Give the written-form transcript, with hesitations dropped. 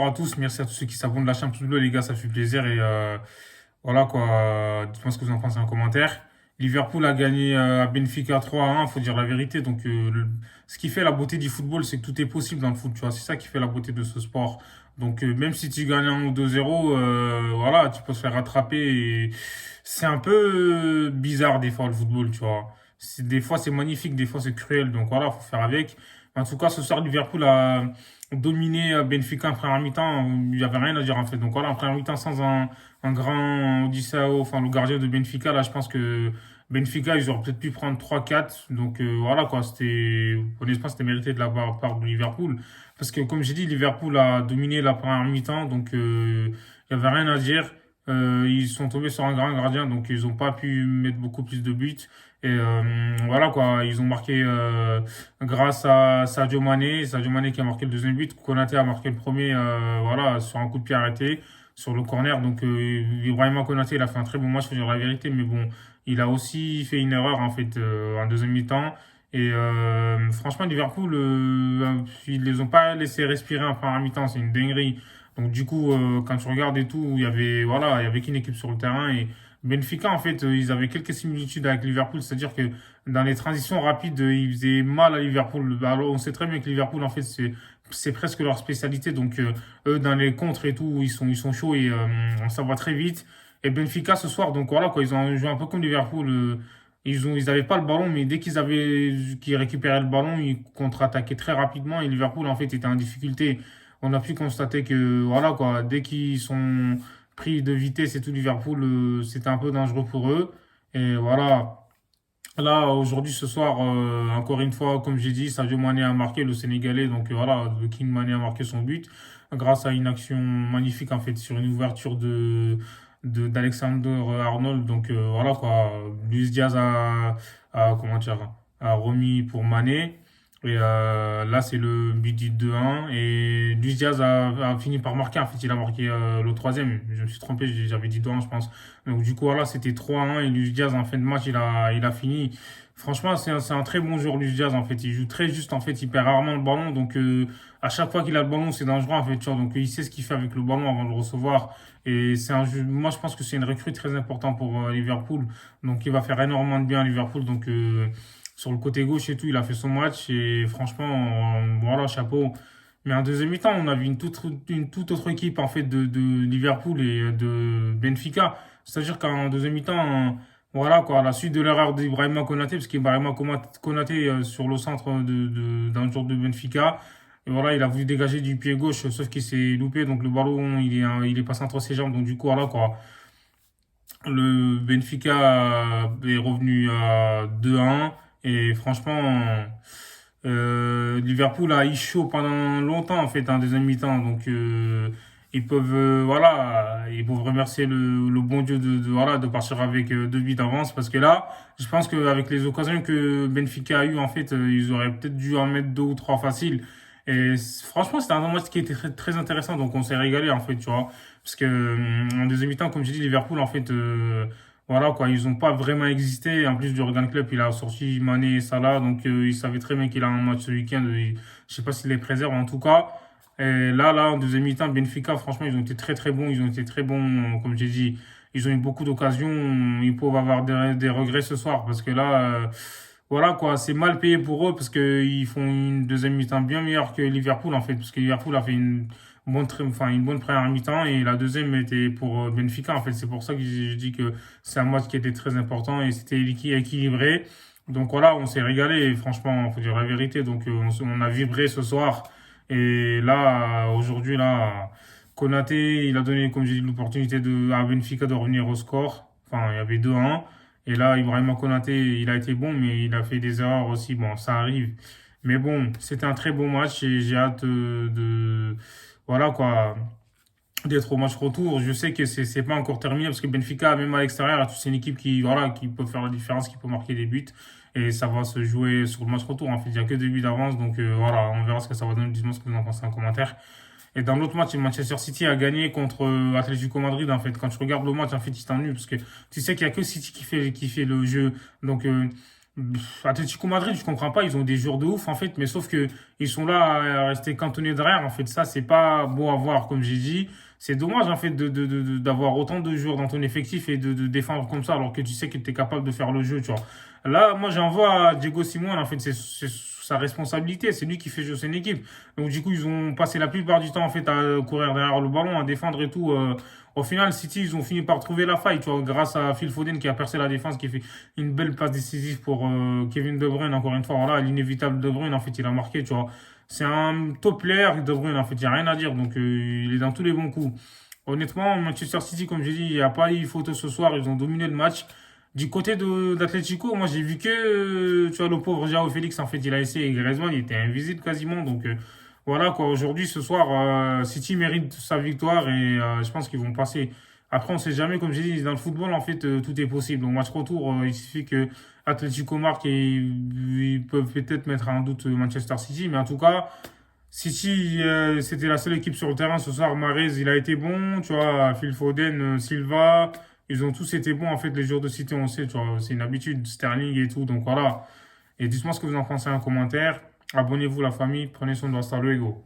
bonsoir à tous. Merci à tous ceux qui s'abonnent de la chaîne Pouce Bleu, les gars, ça fait plaisir. Et voilà quoi, dites-moi ce que vous en pensez en commentaire. Liverpool a gagné à Benfica 3-1, faut dire la vérité. Donc, ce qui fait la beauté du football, c'est que tout est possible dans le foot, tu vois. C'est ça qui fait la beauté de ce sport. Donc, même si tu gagnes 1 ou 2-0, voilà, tu peux se faire rattraper. Et c'est un peu bizarre des fois le football, tu vois. Des fois c'est magnifique, des fois c'est cruel. Donc voilà, faut faire avec. En tout cas, ce soir, Liverpool a dominé Benfica en première mi-temps. Il n'y avait rien à dire en fait. Donc voilà, en première mi-temps, sans un grand Odissao, enfin le gardien de Benfica, là, je pense que Benfica, ils auraient peut-être pu prendre 3-4. Donc voilà quoi, honnêtement, c'était mérité de la part de Liverpool. Parce que comme j'ai dit, Liverpool a dominé la première mi-temps. Donc il n'y avait rien à dire. Ils sont tombés sur un grand gardien, donc ils n'ont pas pu mettre beaucoup plus de buts. Et voilà quoi, ils ont marqué grâce à Sadio Mané qui a marqué le deuxième but, Konaté a marqué le premier, voilà, sur un coup de pied arrêté, sur le corner. Donc Ibrahima Konaté, il a fait un très bon match, faut dire la vérité, mais bon, il a aussi fait une erreur en fait en deuxième mi-temps. Et franchement, Liverpool, ils les ont pas laissé respirer en première mi-temps, c'est une dinguerie. Donc du coup, quand tu regardes et tout, il y avait qu'une équipe sur le terrain et Benfica, en fait, ils avaient quelques similitudes avec Liverpool, c'est-à-dire que dans les transitions rapides, ils faisaient mal à Liverpool. Alors, on sait très bien que Liverpool, en fait, c'est presque leur spécialité. Donc, eux, dans les contres et tout, ils sont chauds et ça va très vite. Et Benfica, ce soir, donc voilà, quoi, ils ont joué un peu comme Liverpool. Ils avaient pas le ballon, mais qu'ils récupéraient le ballon, ils contre-attaquaient très rapidement. Et Liverpool, en fait, était en difficulté. On a pu constater que, voilà, quoi, dès qu'ils sont pris de vitesse et tout, Liverpool, c'était un peu dangereux pour eux. Et voilà. Là, aujourd'hui, ce soir, encore une fois, comme j'ai dit, Sadio Mané a marqué le Sénégalais. Donc voilà, le King Mané a marqué son but grâce à une action magnifique, en fait, sur une ouverture d'Alexander Arnold. Donc voilà, quoi. Luis Diaz comment dire, a remis pour Mané. Et là, c'est le but du 2-1. Et Luis Diaz a fini par marquer. En fait, il a marqué le troisième. Je me suis trompé, j'avais dit 2-1, je pense. Donc, du coup, voilà, c'était 3-1. Et Luis Diaz, en fin de match, il a fini. Franchement, c'est un très bon joueur, Luis Diaz, en fait. Il joue très juste, en fait. Il perd rarement le ballon. Donc, à chaque fois qu'il a le ballon, c'est dangereux, en fait. Tu vois. Donc, il sait ce qu'il fait avec le ballon avant de le recevoir. Et moi, je pense que c'est une recrue très importante pour Liverpool. Donc, il va faire énormément de bien à Liverpool. Donc, sur le côté gauche et tout, il a fait son match et franchement, voilà, chapeau. Mais en deuxième mi-temps, on a vu une toute autre équipe en fait de Liverpool et de Benfica. C'est-à-dire qu'en deuxième mi-temps, voilà quoi, à la suite de l'erreur d'Ibrahima Konaté, parce qu'Ibrahima Konaté sur le centre d'un joueur de Benfica, et voilà, il a voulu dégager du pied gauche, sauf qu'il s'est loupé, donc le ballon il est passé entre ses jambes, donc du coup voilà quoi. Le Benfica est revenu à 2-1 et franchement, Liverpool a eu chaud pendant longtemps en fait en deuxième mi-temps. Donc voilà, ils peuvent remercier le bon Dieu voilà, de partir avec 2 buts d'avance parce que là, je pense qu'avec les occasions que Benfica a eu en fait, ils auraient peut-être dû en mettre 2 ou 3 faciles. Et franchement, c'était un match qui était très, très intéressant, donc on s'est régalé en fait, tu vois. Parce que en deuxième mi-temps, comme j'ai dit, Liverpool, en fait, voilà quoi, ils n'ont pas vraiment existé. En plus, Jurgen Klopp, il a sorti Mané et Salah, donc il savait très bien qu'il a un match ce week-end. Je sais pas s'il les préserve, en tout cas. Et là, en deuxième mi-temps, Benfica, franchement, ils ont été très très bons. Ils ont été très bons, comme j'ai dit. Ils ont eu beaucoup d'occasions. Ils peuvent avoir des regrets ce soir parce que là, voilà quoi, c'est mal payé pour eux parce qu'ils font une deuxième mi-temps bien meilleure que Liverpool en fait, parce que Liverpool a fait une bonne première mi-temps et la deuxième était pour Benfica en fait. C'est pour ça que je dis que c'est un match qui était très important et c'était équilibré. Donc voilà, on s'est régalé et franchement, faut dire la vérité. Donc on a vibré ce soir et là aujourd'hui là, Konaté, il a donné comme j'ai dit l'opportunité à Benfica de revenir au score. Enfin, il y avait 2-1. Et là, Ibrahima Konaté, il a été bon, mais il a fait des erreurs aussi. Bon, ça arrive. Mais bon, c'était un très bon match et j'ai hâte voilà quoi, d'être au match retour. Je sais que c'est pas encore terminé parce que Benfica, même à l'extérieur, c'est une équipe qui, voilà, qui peut faire la différence, qui peut marquer des buts. Et ça va se jouer sur le match retour. En fait, il n'y a que 2 buts d'avance. Donc voilà, on verra ce que ça va donner. Dites-moi ce que vous en pensez en commentaire. Et dans l'autre match, Manchester City a gagné contre Atlético Madrid. En fait, quand tu regardes le match, en fait, il t'ennuie parce que tu sais qu'il y a que City qui fait le jeu. Donc, Atlético Madrid, je comprends pas, ils ont des joueurs de ouf en fait, mais sauf que ils sont là à rester cantonnés derrière. En fait, ça, c'est pas beau à voir, comme j'ai dit. C'est dommage en fait d'avoir autant de joueurs dans ton effectif et de défendre comme ça, alors que tu sais que tu es capable de faire le jeu, tu vois. Là, moi, j'en vois à Diego Simon, en fait, c'est sa responsabilité, c'est lui qui fait jouer son équipe. Donc, du coup, ils ont passé la plupart du temps en fait à courir derrière le ballon, à défendre et tout. Au final, City, ils ont fini par trouver la faille, tu vois, grâce à Phil Foden qui a percé la défense, qui fait une belle passe décisive pour Kevin De Bruyne, encore une fois. Voilà, l'inévitable De Bruyne, en fait, il a marqué, tu vois. C'est un top player, De Bruyne, en fait, il n'y a rien à dire. Donc, il est dans tous les bons coups. Honnêtement, Manchester City, comme j'ai dit, il n'y a pas eu photo ce soir. Ils ont dominé le match. Du côté d'Atlético, moi, j'ai vu que, tu vois, le pauvre Joao Félix, en fait, il a essayé. Et Griezmann, il était invisible quasiment. Donc, voilà, quoi. Aujourd'hui, ce soir, City mérite sa victoire et je pense qu'ils vont passer. Après, on sait jamais, comme j'ai dit, dans le football, en fait, tout est possible. Au match retour, il suffit que Atlético marque et ils peuvent peut-être mettre en doute Manchester City. Mais en tout cas, City, c'était la seule équipe sur le terrain ce soir. Mahrez, il a été bon. Tu vois, Phil Foden, Silva, ils ont tous été bons. En fait, les joueurs de City, on sait, tu vois, c'est une habitude. Sterling et tout. Donc voilà. Et dites-moi ce que vous en pensez en commentaire. Abonnez-vous, la famille. Prenez soin de vous. Hasta luego.